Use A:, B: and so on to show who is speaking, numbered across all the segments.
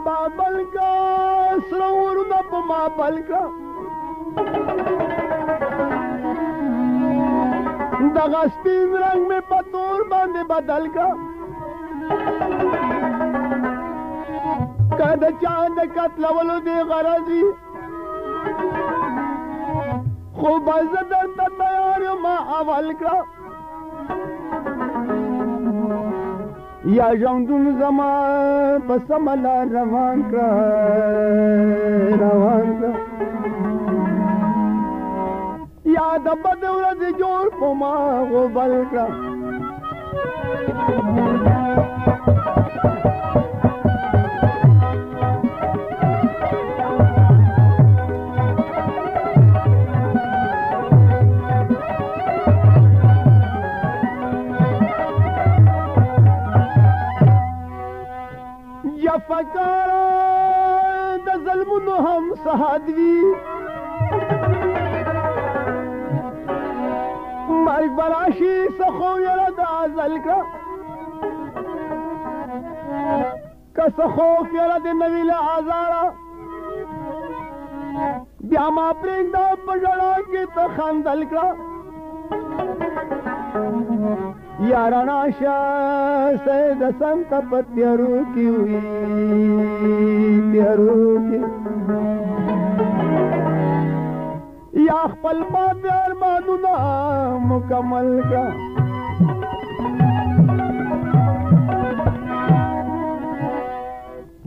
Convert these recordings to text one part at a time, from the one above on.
A: बाबल का सरूर न पमा बल का दगस्तीन रंग में पतूर बांधे बदल का कद चांद कतलवलो दे गरजी खूब अजदर तैयार मा अवल का या जंदुन जमान पसमला रवान का या दबदौरद जोर पमा वो बल का फकारा द ज़ल्मुन हम सहादवी मर्ग बराशी सखो यरा द अज़ल का कसखोफ यरा द नवीला आजारा ब्यामा प्रेंगदा पजड़ा के तखंदल का यारनाशा से दसंत पत्यरू की हुई त्यरू की या खपल बात अरमानुना मुकम्मल का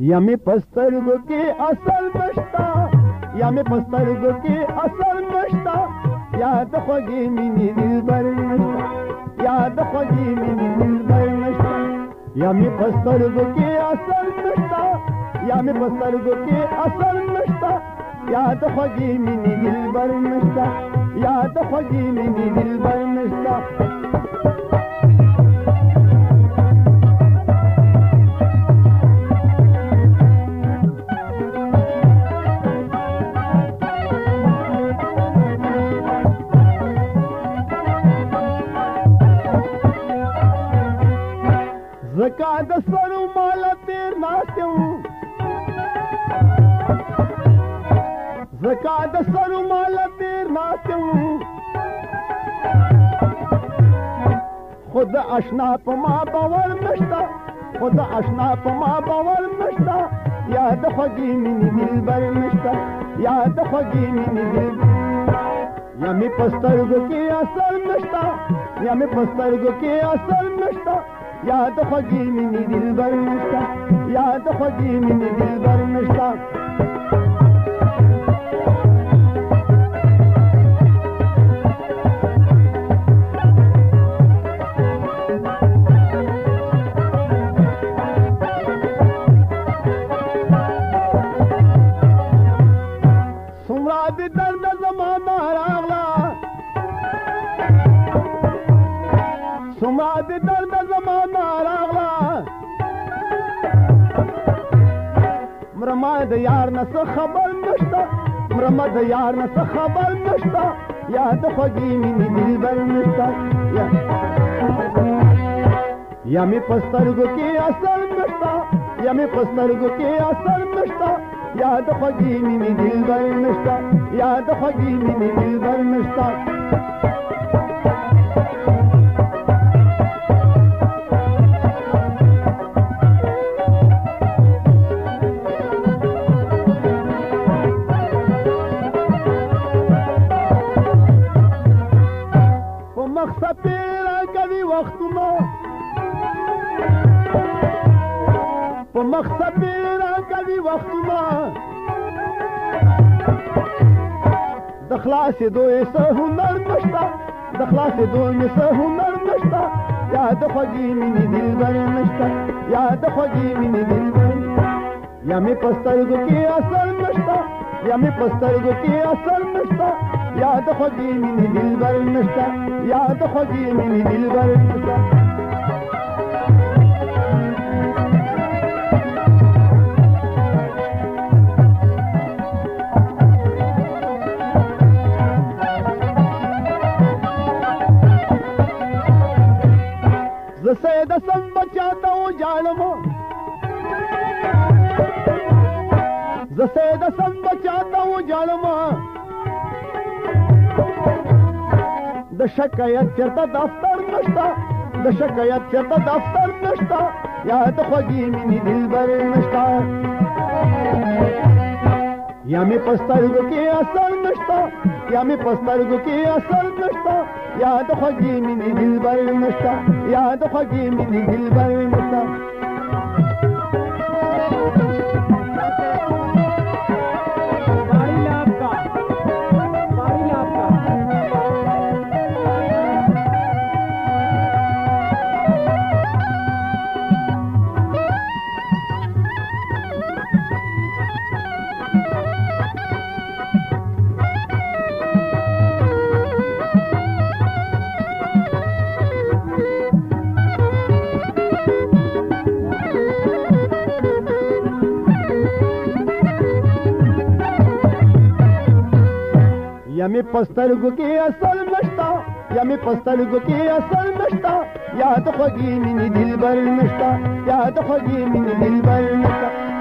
A: यमी पस्तरगो के असल नश्ता यमी पस्तरगो के असल नश्ता याद खोगी मिनी दिल बर नश्ता याद खोगी मिनी दिल बर नश्ता यमी पस्तरगो के असल नश्ता यमी पस्तरगो के असल नश्ता याद खोगी मिनी दिल बर नश्ता याद खोगी मिनी दिल बर नश्ता ज़कात सरू माला तेर नास्यूं ज़कात सरू माला तेर नास्यूं खुद अशना पमा बावर नश्ता खुद अशना पमा बावर नश्ता याद खोगी मिनी दिल बर नश्ता याद खोगी मिनी दिल यमी पस्तरगो के असर नश्ता यमी पस्तरगो के असर नश्ता याद खोगी मिनी दिल बर नश्ता याद खोगी मिनी दिल बर नश्ता सुमराद दर्द जमाना रागला सुमराद दर्द जमाना रागला मरमाद यार न खबर नश्ता मरमाद यार न खबर नश्ता याद खोगी मिनी दिल बर नश्ता यमी पस्तरगो के असर नश्ता यमी पस्तरगो के असर नश्ता याद खोगी मिनी दिल बर नश्ता याद खोगी मिनी दिल बर नश्ता मकसद तेरा कभी वक्तुमा मकसद तेरा कभी वक्तुमा दखला से दो ऐसा हुनर नश्ता दखला से दो ऐसा हुनर नश्ता याद खोगी मिनी दिल बर नश्ता याद खोगी मिनी दिल बर यमी पस्तरगो के असर नश्ता यमी पस्तरगो के असर नश्ता याद खोगी मिनी दिल बर नश्ता याद खोगी मिनी दिल बर नश्ता जसे दसम बचाता हूँ जालमो سید سم بچاتا و جانما د شکایت چرته دفتر نشتا د شکایت چرته دفتر نشتا یا د خوږی مینې دلبر نشتا یا می پسترګو کې اثر نشتا یا می پسترګو کې اثر نشتا یا د خوږی مینې دلبر نشتا یا د خوږی مینې دلبر نشتا یا می پسترګو کې اصل نشتا یا می پسترګو کې اصل نشتا یا د خوږی مینې دلبر نشتا یا د خوږی مینې دلبر نشتا